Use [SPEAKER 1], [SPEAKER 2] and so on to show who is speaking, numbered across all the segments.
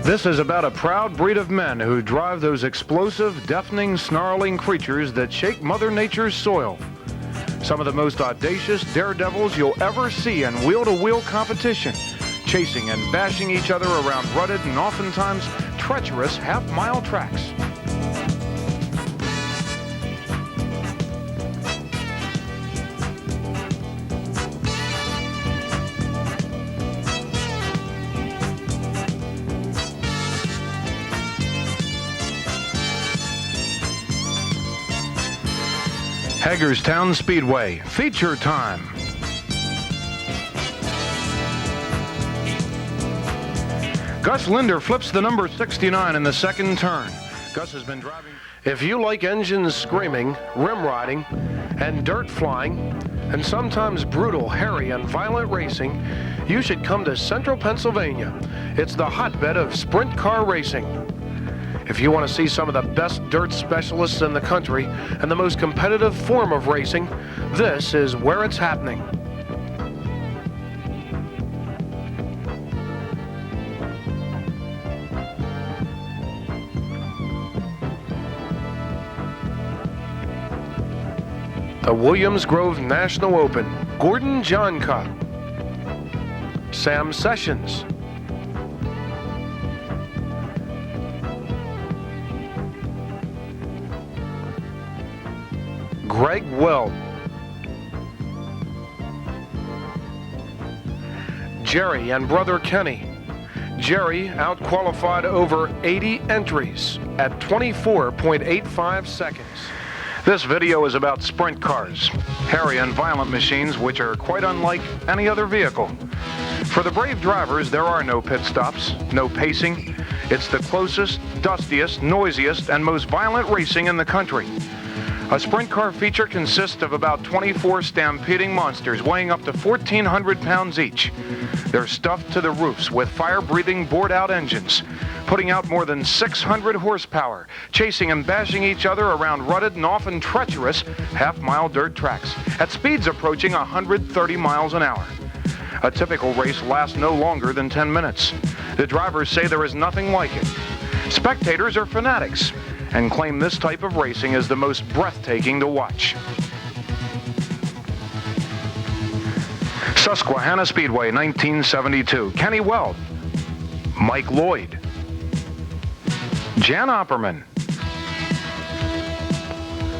[SPEAKER 1] This is about a proud breed of men who drive those explosive, deafening, snarling creatures that shake Mother Nature's soil. Some of the most audacious daredevils you'll ever see in wheel-to-wheel competition, chasing and bashing each other around rutted and oftentimes treacherous half-mile tracks. Hagerstown Speedway, feature time. Gus Linder flips the number 69 in the second turn. Gus has been driving. If you like engines screaming, rim riding, and dirt flying, and sometimes brutal, hairy, and violent racing, you should come to Central Pennsylvania. It's the hotbed of sprint car racing. If you want to see some of the best dirt specialists in the country and the most competitive form of racing, this is where it's happening. The Williams Grove National Open, Gordon Johncock, Sam Sessions, Greg Weld, Jerry and brother Kenny. Jerry outqualified over 80 entries at 24.85 seconds. This video is about sprint cars, hairy and violent machines which are quite unlike any other vehicle. For the brave drivers, there are no pit stops, no pacing. It's the closest, dustiest, noisiest, and most violent racing in the country. A sprint car feature consists of about 24 stampeding monsters weighing up to 1,400 pounds each. They're stuffed to the roofs with fire-breathing bored-out engines, putting out more than 600 horsepower, chasing and bashing each other around rutted and often treacherous half-mile dirt tracks at speeds approaching 130 miles an hour. A typical race lasts no longer than 10 minutes. The drivers say there is nothing like it. Spectators are fanatics and claim this type of racing is the most breathtaking to watch. Susquehanna Speedway, 1972. Kenny Weld, Mike Lloyd, Jan Opperman,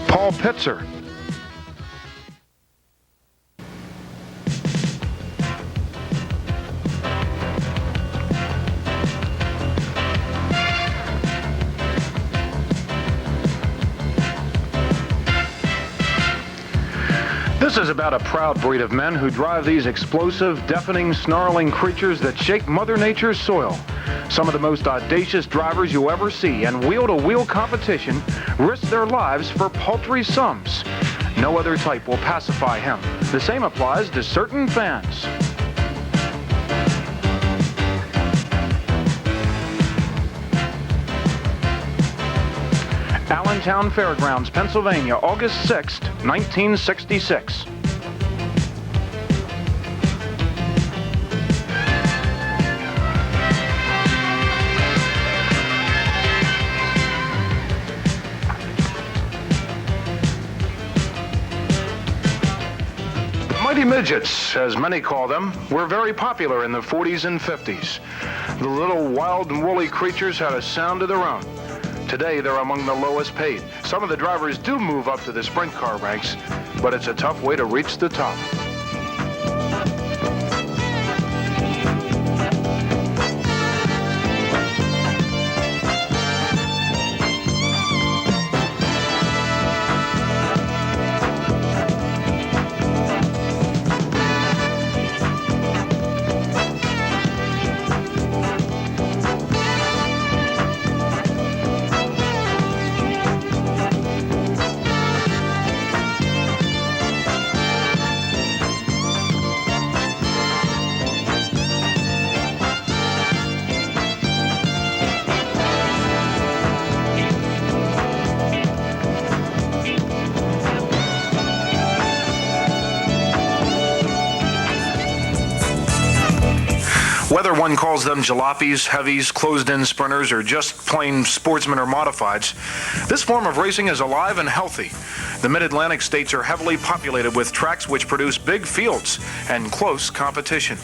[SPEAKER 1] Paul Pitzer, This is about a proud breed of men who drive these explosive, deafening, snarling creatures that shake Mother Nature's soil. Some of the most audacious drivers you ever see in wheel-to-wheel competition risk their lives for paltry sums. No other type will pacify him. The same applies to certain fans. Allentown Fairgrounds, Pennsylvania, August 6, 1966. The Mighty Midgets, as many call them, were very popular in the 40s and 50s. The little wild and woolly creatures had a sound of their own. Today, they're among the lowest paid. Some of the drivers do move up to the sprint car ranks, but it's a tough way to reach the top. Whether one calls them jalopies, heavies, closed-in sprinters, or just plain sportsmen or modifieds, this form of racing is alive and healthy. The Mid-Atlantic states are heavily populated with tracks which produce big fields and close competition.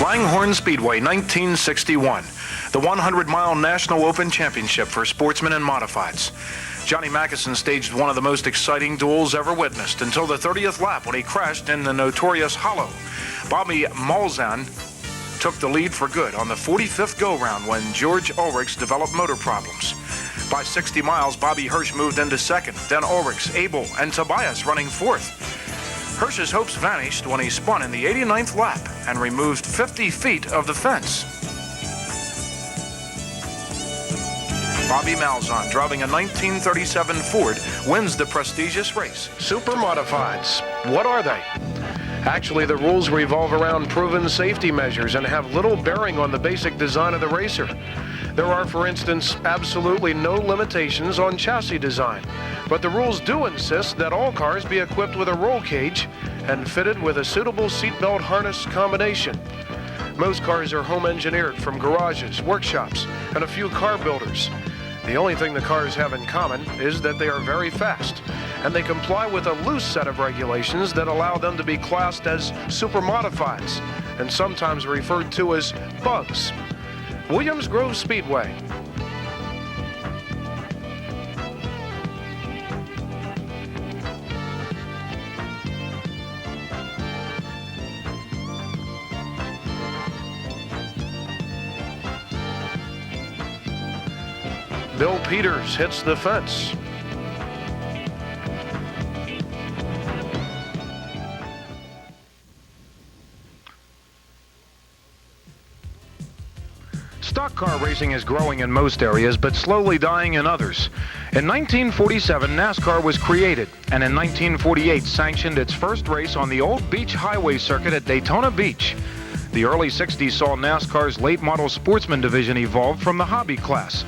[SPEAKER 1] Langhorne Speedway, 1961, the 100-mile National Open Championship for sportsmen and modifieds. Johnny Mackison staged one of the most exciting duels ever witnessed until the 30th lap when he crashed in the notorious Hollow. Bobby Malzahn took the lead for good on the 45th go-round when George Ulrichs developed motor problems. By 60 miles, Bobby Hirsch moved into second, then Ulrichs, Abel, and Tobias running fourth. Hirsch's hopes vanished when he spun in the 89th lap and removed 50 feet of the fence. Bobby Malzahn, driving a 1937 Ford, wins the prestigious race. Super modifieds, what are they? Actually, the rules revolve around proven safety measures and have little bearing on the basic design of the racer. There are, for instance, absolutely no limitations on chassis design, but the rules do insist that all cars be equipped with a roll cage and fitted with a suitable seatbelt harness combination. Most cars are home engineered from garages, workshops, and a few car builders. The only thing the cars have in common is that they are very fast, and they comply with a loose set of regulations that allow them to be classed as super modifieds, and sometimes referred to as bugs. Williams Grove Speedway. Bill Peters hits the fence. Stock car racing is growing in most areas, but slowly dying in others. In 1947, NASCAR was created, and in 1948 sanctioned its first race on the old beach highway circuit at Daytona Beach. The early 60s saw NASCAR's late model sportsman division evolve from the hobby class.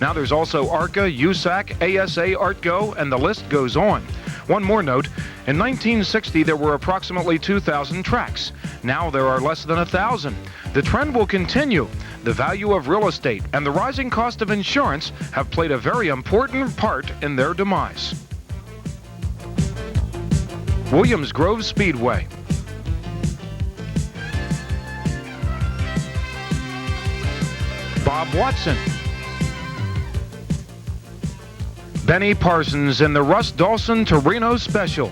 [SPEAKER 1] Now there's also ARCA, USAC, ASA, ARTGO, and the list goes on. One more note, in 1960 there were approximately 2,000 tracks. Now there are less than 1,000. The trend will continue. The value of real estate and the rising cost of insurance have played a very important part in their demise. Williams Grove Speedway. Bob Watson. Benny Parsons in the Russ Dawson Torino Special.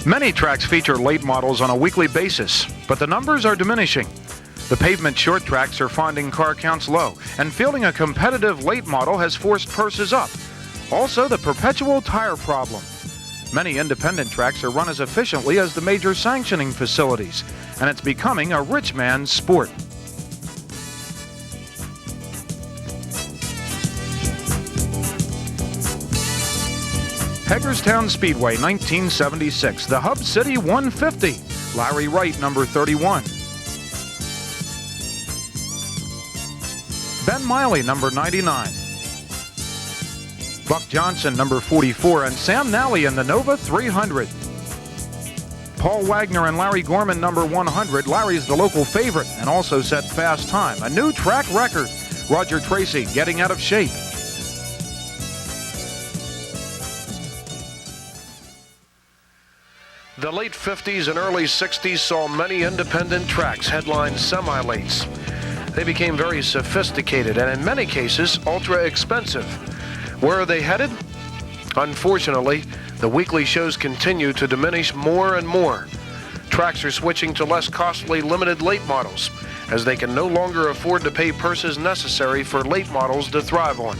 [SPEAKER 1] Many tracks feature late models on a weekly basis, but the numbers are diminishing. The pavement short tracks are finding car counts low, and fielding a competitive late model has forced purses up. Also, the perpetual tire problem. Many independent tracks are run as efficiently as the major sanctioning facilities, and it's becoming a rich man's sport. Hagerstown Speedway, 1976, the Hub City 150, Larry Wright, number 31. Ben Miley, number 99. Buck Johnson, number 44, and Sam Nally in the Nova 300. Paul Wagner and Larry Gorman, number 100. Larry's the local favorite and also set fast time. A new track record. Roger Tracy getting out of shape. The late 50s and early 60s saw many independent tracks headline semi-lates. They became very sophisticated and in many cases ultra expensive. Where are they headed? Unfortunately, the weekly shows continue to diminish more and more. Tracks are switching to less costly limited late models, as they can no longer afford to pay purses necessary for late models to thrive on.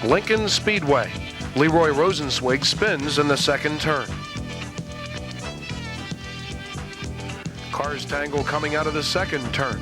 [SPEAKER 1] Lincoln Speedway. Leroy Rosenzweig spins in the second turn. Cars tangle coming out of the second turn.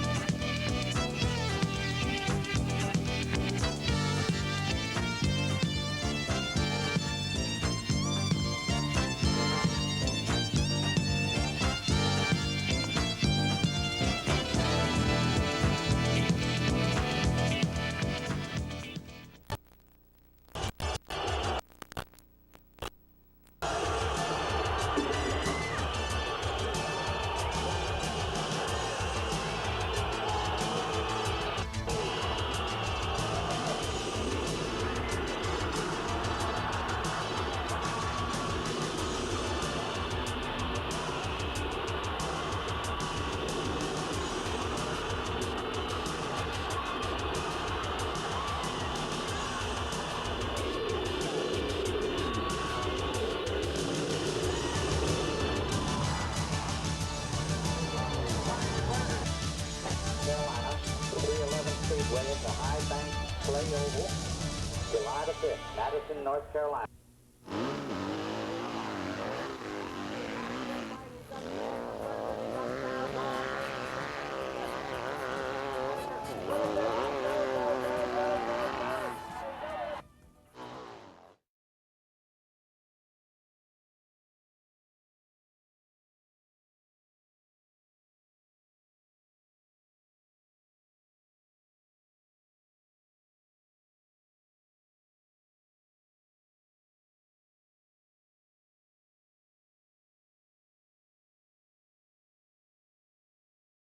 [SPEAKER 2] the High Bank Play Oval, July the 5th, Madison, North Carolina.